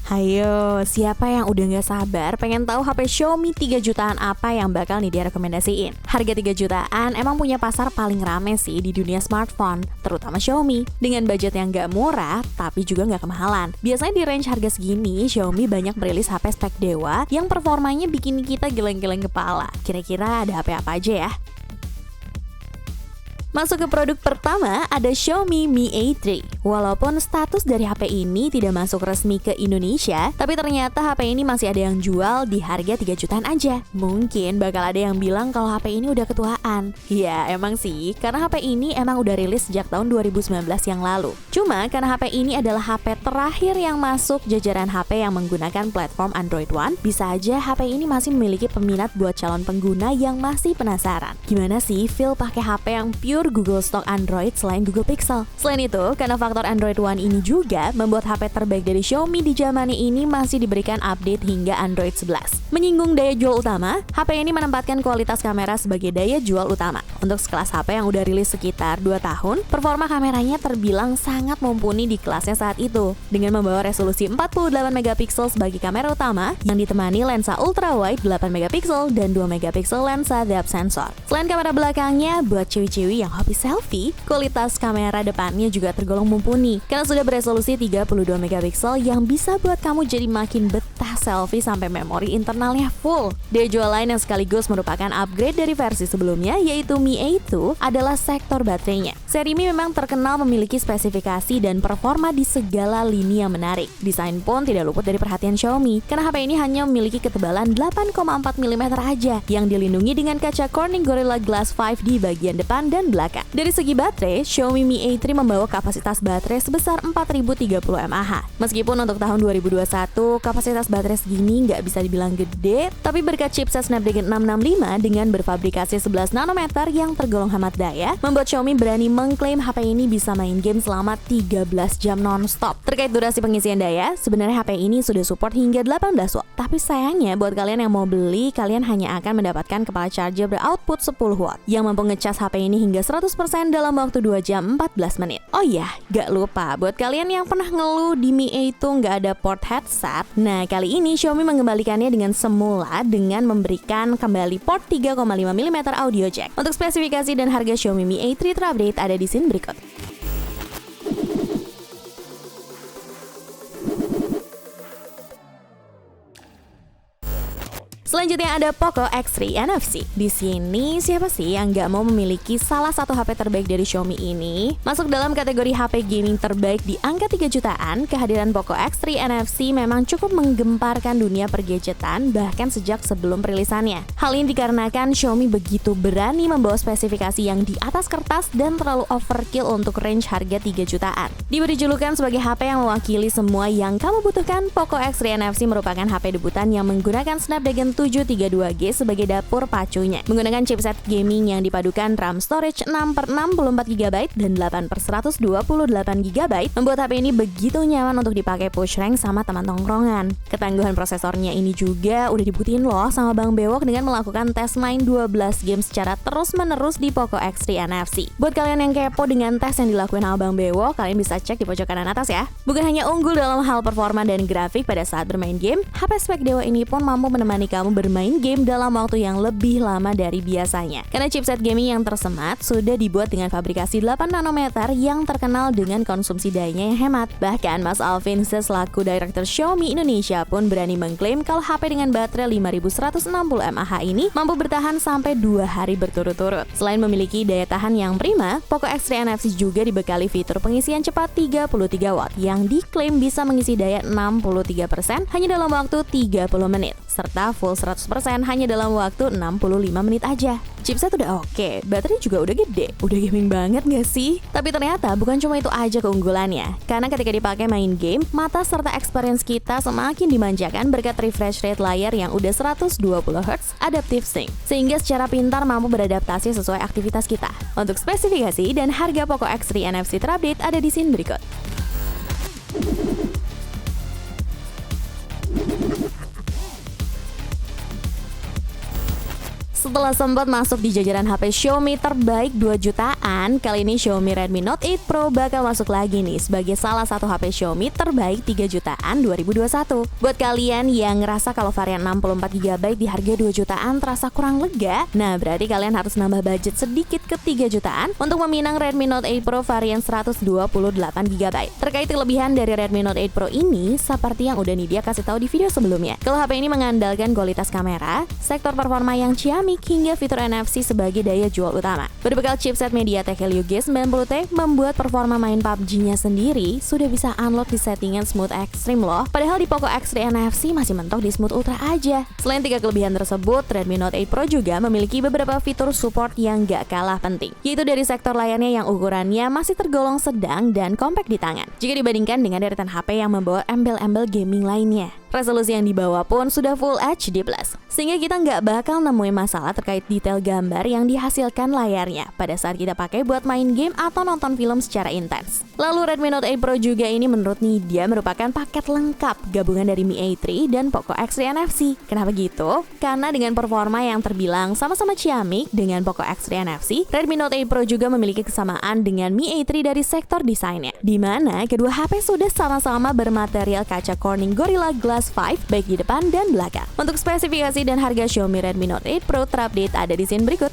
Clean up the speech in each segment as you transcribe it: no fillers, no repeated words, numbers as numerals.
Hayo, siapa yang udah gak sabar pengen tahu HP Xiaomi 3 jutaan apa yang bakal nih direkomendasiin? Harga 3 jutaan emang punya pasar paling rame sih di dunia smartphone, terutama Xiaomi. Dengan budget yang gak murah, tapi juga gak kemahalan. Biasanya di range harga segini, Xiaomi banyak merilis HP spek dewa yang performanya bikin kita geleng-geleng kepala. Kira-kira ada HP apa aja ya? Masuk ke produk pertama, ada Xiaomi Mi A3. Walaupun status dari HP ini tidak masuk resmi ke Indonesia, tapi ternyata HP ini masih ada yang jual di harga 3 jutaan aja. Mungkin bakal ada yang bilang kalau HP ini udah ketuaan. Ya, emang sih, karena HP ini emang udah rilis sejak tahun 2019 yang lalu. Cuma karena HP ini adalah HP terakhir yang masuk jajaran HP yang menggunakan platform Android One, bisa aja HP ini masih memiliki peminat buat calon pengguna yang masih penasaran. Gimana sih feel pakai HP yang pure Google Stock Android selain Google Pixel. Selain itu, karena faktor Android One ini juga membuat HP terbaik dari Xiaomi di zamannya ini masih diberikan update hingga Android 11. Menyinggung daya jual utama, HP ini menempatkan kualitas kamera sebagai daya jual utama. Untuk sekelas HP yang udah rilis sekitar 2 tahun, performa kameranya terbilang sangat mumpuni di kelasnya saat itu. Dengan membawa resolusi 48 megapiksel sebagai kamera utama yang ditemani lensa ultrawide 8 megapiksel dan 2 megapiksel lensa depth sensor. Selain kamera belakangnya, buat cewek-cewek yang hobi selfie, kualitas kamera depannya juga tergolong mumpuni karena sudah beresolusi 32 megapiksel yang bisa buat kamu jadi makin betah selfie sampai memori internalnya full. Daya jual lain yang sekaligus merupakan upgrade dari versi sebelumnya yaitu Mi A2 adalah sektor baterainya. Seri Mi memang terkenal memiliki spesifikasi dan performa di segala lini yang menarik. Desain pun tidak luput dari perhatian Xiaomi karena HP ini hanya memiliki ketebalan 8,4 mm aja yang dilindungi dengan kaca Corning Gorilla Glass 5 di bagian depan dan belakang. Dari segi baterai, Xiaomi Mi A3 membawa kapasitas baterai sebesar 4030 mAh. Meskipun untuk tahun 2021, kapasitas baterai segini nggak bisa dibilang gede, tapi berkat chipset Snapdragon 665 dengan berfabrikasi 11 nanometer yang tergolong hemat daya, membuat Xiaomi berani mengklaim HP ini bisa main game selama 13 jam non-stop. Terkait durasi pengisian daya, sebenarnya HP ini sudah support hingga 18 watt. Tapi sayangnya buat kalian yang mau beli, kalian hanya akan mendapatkan kepala charger beroutput 10 watt yang mampu ngecas HP ini hingga 100% dalam waktu 2 jam 14 menit. Oh iya, gak lupa buat kalian yang pernah ngeluh di Mi A2 gak ada port headset. Nah, kali ini Xiaomi mengembalikannya dengan semula dengan memberikan kembali port 3,5 mm audio jack. Untuk spesifikasi dan harga Xiaomi Mi A3 terupdate ada di scene berikut. Selanjutnya ada Poco X3 NFC. Di sini siapa sih yang nggak mau memiliki salah satu HP terbaik dari Xiaomi ini? Masuk dalam kategori HP gaming terbaik di angka 3 jutaan, kehadiran Poco X3 NFC memang cukup menggemparkan dunia pergadgetan bahkan sejak sebelum perilisannya. Hal ini dikarenakan Xiaomi begitu berani membawa spesifikasi yang di atas kertas dan terlalu overkill untuk range harga 3 jutaan. Diberi julukan sebagai HP yang mewakili semua yang kamu butuhkan, Poco X3 NFC merupakan HP debutan yang menggunakan Snapdragon 732G sebagai dapur pacunya. Menggunakan chipset gaming yang dipadukan RAM storage 6/64GB dan 8/128GB, membuat HP ini begitu nyaman untuk dipakai push rank sama teman tongkrongan. Ketangguhan prosesornya ini juga udah dibuktiin loh sama Bang Bewok dengan melakukan tes main 12 game secara terus-menerus di Poco X3 NFC. Buat kalian yang kepo dengan tes yang dilakuin sama Bang Bewok, kalian bisa cek di pojok kanan atas ya. Bukan hanya unggul dalam hal performa dan grafik pada saat bermain game, HP spek dewa ini pun mampu menemani kamu bermain game dalam waktu yang lebih lama dari biasanya. Karena chipset gaming yang tersemat sudah dibuat dengan fabrikasi 8 nanometer yang terkenal dengan konsumsi dayanya yang hemat. Bahkan Mas Alvin selaku Director Xiaomi Indonesia pun berani mengklaim kalau HP dengan baterai 5160 mAh ini mampu bertahan sampai 2 hari berturut-turut. Selain memiliki daya tahan yang prima, Poco X3 NFC juga dibekali fitur pengisian cepat 33 watt yang diklaim bisa mengisi daya 63% hanya dalam waktu 30 menit. Serta full 100% hanya dalam waktu 65 menit aja. Chipset udah oke, baterai juga udah gede. Udah gaming banget gak sih? Tapi ternyata bukan cuma itu aja keunggulannya. Karena ketika dipakai main game, mata serta experience kita semakin dimanjakan berkat refresh rate layar yang udah 120Hz Adaptive Sync. Sehingga secara pintar mampu beradaptasi sesuai aktivitas kita. Untuk spesifikasi dan harga Poco X3 NFC terupdate ada di scene berikut. Setelah sempat masuk di jajaran HP Xiaomi terbaik 2 jutaan, kali ini Xiaomi Redmi Note 8 Pro bakal masuk lagi nih sebagai salah satu HP Xiaomi terbaik 3 jutaan 2021. Buat kalian yang ngerasa kalau varian 64GB di harga 2 jutaan terasa kurang lega, nah berarti kalian harus nambah budget sedikit ke 3 jutaan untuk meminang Redmi Note 8 Pro varian 128GB. Terkait kelebihan dari Redmi Note 8 Pro ini, seperti yang udah Nidia kasih tahu di video sebelumnya. Kalau HP ini mengandalkan kualitas kamera, sektor performa yang ciamik hingga fitur NFC sebagai daya jual utama. Berbekal chipset MediaTek Helio G90T, membuat performa main PUBG-nya sendiri sudah bisa unlock di settingan Smooth Extreme loh. Padahal di Poco X3 NFC masih mentok di Smooth Ultra aja. Selain 3 kelebihan tersebut, Redmi Note 8 Pro juga memiliki beberapa fitur support yang gak kalah penting, yaitu dari sektor layarnya yang ukurannya masih tergolong sedang dan compact di tangan jika dibandingkan dengan deretan HP yang membawa embel-embel gaming lainnya. Resolusi yang dibawa pun sudah Full HD+, sehingga kita nggak bakal nemuin masalah terkait detail gambar yang dihasilkan layarnya pada saat kita pakai buat main game atau nonton film secara intens. Lalu Redmi Note 8 Pro juga ini menurut Nidia merupakan paket lengkap gabungan dari Mi A3 dan Poco X3 NFC. Kenapa gitu? Karena dengan performa yang terbilang sama-sama ciamik dengan Poco X3 NFC, Redmi Note 8 Pro juga memiliki kesamaan dengan Mi A3 dari sektor desainnya, di mana kedua HP sudah sama-sama bermaterial kaca Corning Gorilla Glass 5 baik di depan dan belakang. Untuk spesifikasi dan harga Xiaomi Redmi Note 8 Pro terupdate ada di scene berikut.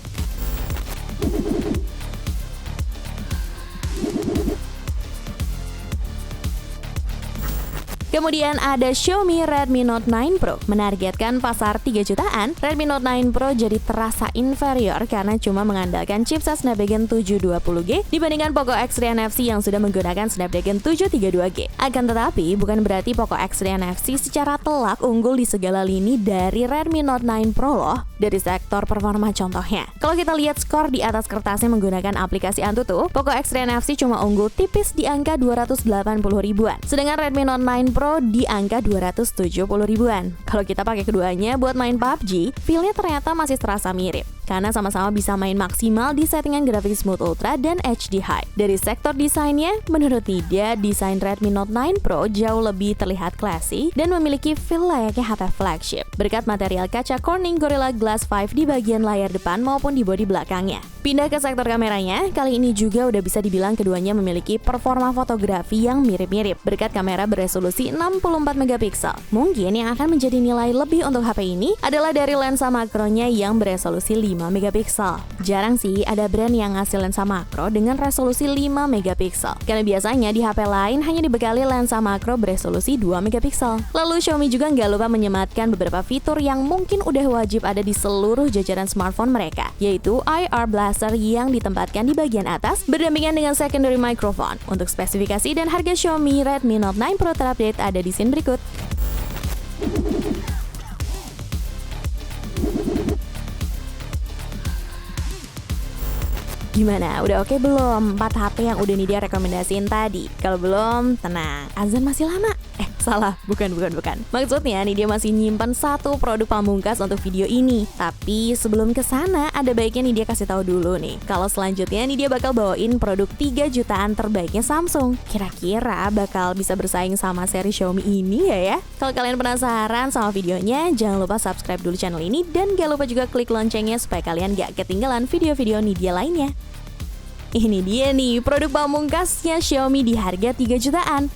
Kemudian ada Xiaomi Redmi Note 9 Pro. Menargetkan pasar 3 jutaan, Redmi Note 9 Pro jadi terasa inferior karena cuma mengandalkan chipset Snapdragon 720G dibandingkan Poco X3 NFC yang sudah menggunakan Snapdragon 732G. Akan tetapi, bukan berarti Poco X3 NFC secara telak unggul di segala lini dari Redmi Note 9 Pro loh. Dari sektor performa contohnya, kalau kita lihat skor di atas kertasnya menggunakan aplikasi Antutu, Poco X3 NFC cuma unggul tipis di angka 280 ribuan. Sedangkan Redmi Note 9 Pro di angka 270 ribuan. Kalau kita pakai keduanya buat main PUBG, feel-nya ternyata masih terasa mirip, karena sama-sama bisa main maksimal di settingan grafik Smooth Ultra dan HD High. Dari sektor desainnya, menurut Nidia, desain Redmi Note 9 Pro jauh lebih terlihat classy dan memiliki feel layaknya HP flagship, berkat material kaca Corning Gorilla Glass 5 di bagian layar depan maupun di bodi belakangnya. Pindah ke sektor kameranya, kali ini juga udah bisa dibilang keduanya memiliki performa fotografi yang mirip-mirip, berkat kamera beresolusi 64 megapiksel. Mungkin yang akan menjadi nilai lebih untuk HP ini adalah dari lensa makronya yang beresolusi 5 megapiksel. Jarang sih ada brand yang ngasih lensa makro dengan resolusi 5 megapiksel, karena biasanya di HP lain hanya dibekali lensa makro beresolusi 2 megapiksel. Lalu Xiaomi juga nggak lupa menyematkan beberapa fitur yang mungkin udah wajib ada di seluruh jajaran smartphone mereka, yaitu IR Blaster yang ditempatkan di bagian atas berdampingan dengan secondary microphone. Untuk spesifikasi dan harga Xiaomi Redmi Note 9 Pro terupdate ada di scene berikut. Gimana? Udah oke belum 4 HP yang udah Nidia rekomendasiin tadi? Kalau belum, tenang, azan masih lama. Salah, bukan. Maksudnya Nidia masih nyimpan satu produk pamungkas untuk video ini. Tapi sebelum kesana, ada baiknya Nidia kasih tahu dulu nih, kalau selanjutnya Nidia bakal bawain produk 3 jutaan terbaiknya Samsung. Kira-kira bakal bisa bersaing sama seri Xiaomi ini ya? Kalau kalian penasaran sama videonya, jangan lupa subscribe dulu channel ini dan gak lupa juga klik loncengnya supaya kalian gak ketinggalan video-video Nidia lainnya. Ini dia nih produk pamungkasnya Xiaomi di harga 3 jutaan,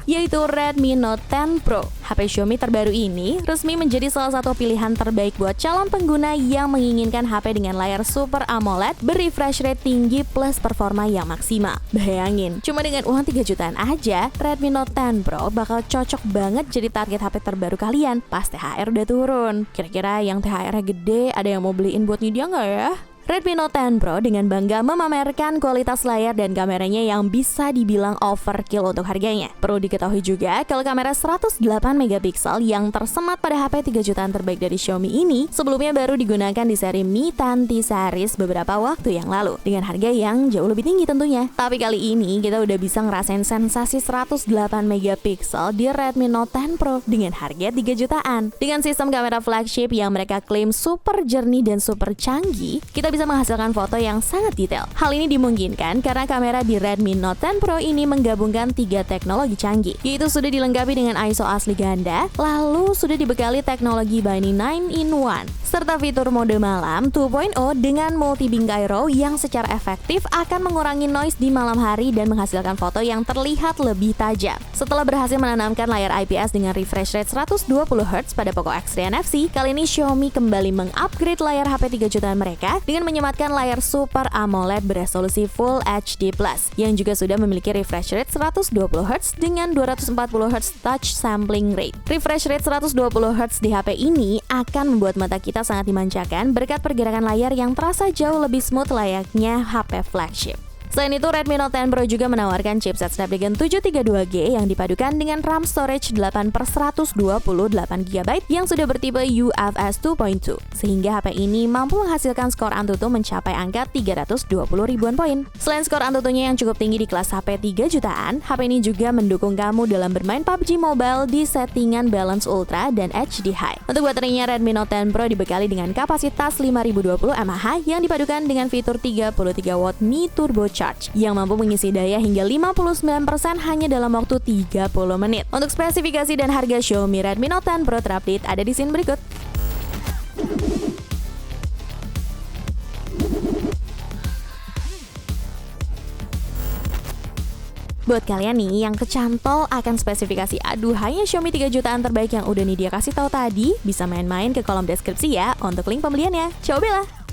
yaitu Redmi Note 10 Pro. HP Xiaomi terbaru ini resmi menjadi salah satu pilihan terbaik buat calon pengguna yang menginginkan HP dengan layar Super AMOLED berrefresh rate tinggi plus performa yang maksimal. Bayangin, cuma dengan uang 3 jutaan aja, Redmi Note 10 Pro bakal cocok banget jadi target HP terbaru kalian pas THR udah turun. Kira-kira yang THR-nya gede, ada yang mau beliin buat Nidia nggak ya? Redmi Note 10 Pro dengan bangga memamerkan kualitas layar dan kameranya yang bisa dibilang overkill untuk harganya. Perlu diketahui juga kalau kamera 108 megapiksel yang tersemat pada HP 3 jutaan terbaik dari Xiaomi ini sebelumnya baru digunakan di seri Mi 10T series beberapa waktu yang lalu dengan harga yang jauh lebih tinggi tentunya. Tapi kali ini kita udah bisa ngerasain sensasi 108 megapiksel di Redmi Note 10 Pro dengan harga 3 jutaan. Dengan sistem kamera flagship yang mereka klaim super jernih dan super canggih, kita bisa menghasilkan foto yang sangat detail. Hal ini dimungkinkan karena kamera di Redmi Note 10 Pro ini menggabungkan 3 teknologi canggih, yaitu sudah dilengkapi dengan ISO asli ganda, lalu sudah dibekali teknologi Binding 9-in-1, serta fitur mode malam 2.0 dengan multi bingkai RAW yang secara efektif akan mengurangi noise di malam hari dan menghasilkan foto yang terlihat lebih tajam. Setelah berhasil menanamkan layar IPS dengan refresh rate 120Hz pada Poco X3 NFC, kali ini Xiaomi kembali mengupgrade layar HP 3 jutaan mereka dengan menyematkan layar Super AMOLED beresolusi Full HD+, yang juga sudah memiliki refresh rate 120Hz dengan 240Hz touch sampling rate. Refresh rate 120Hz di HP ini akan membuat mata kita sangat dimanjakan berkat pergerakan layar yang terasa jauh lebih smooth layaknya HP flagship. Selain itu, Redmi Note 10 Pro juga menawarkan chipset Snapdragon 732G yang dipadukan dengan RAM storage 8/128GB yang sudah bertipe UFS 2.2, sehingga HP ini mampu menghasilkan skor Antutu mencapai angka 320 ribuan poin. Selain skor Antutunya yang cukup tinggi di kelas HP 3 jutaan, HP ini juga mendukung kamu dalam bermain PUBG Mobile di settingan Balance Ultra dan HD High. Untuk baterainya, Redmi Note 10 Pro dibekali dengan kapasitas 5020 mAh yang dipadukan dengan fitur 33W Mi Turbo Charge yang mampu mengisi daya hingga 59% hanya dalam waktu 30 menit. Untuk spesifikasi dan harga Xiaomi Redmi Note 10 Pro terupdate ada di scene berikut. Buat kalian nih yang kecantol akan spesifikasi aduhainya Xiaomi 3 jutaan terbaik yang udah nih dia kasih tahu tadi, bisa main-main ke kolom deskripsi ya untuk link pembeliannya. Cobalah!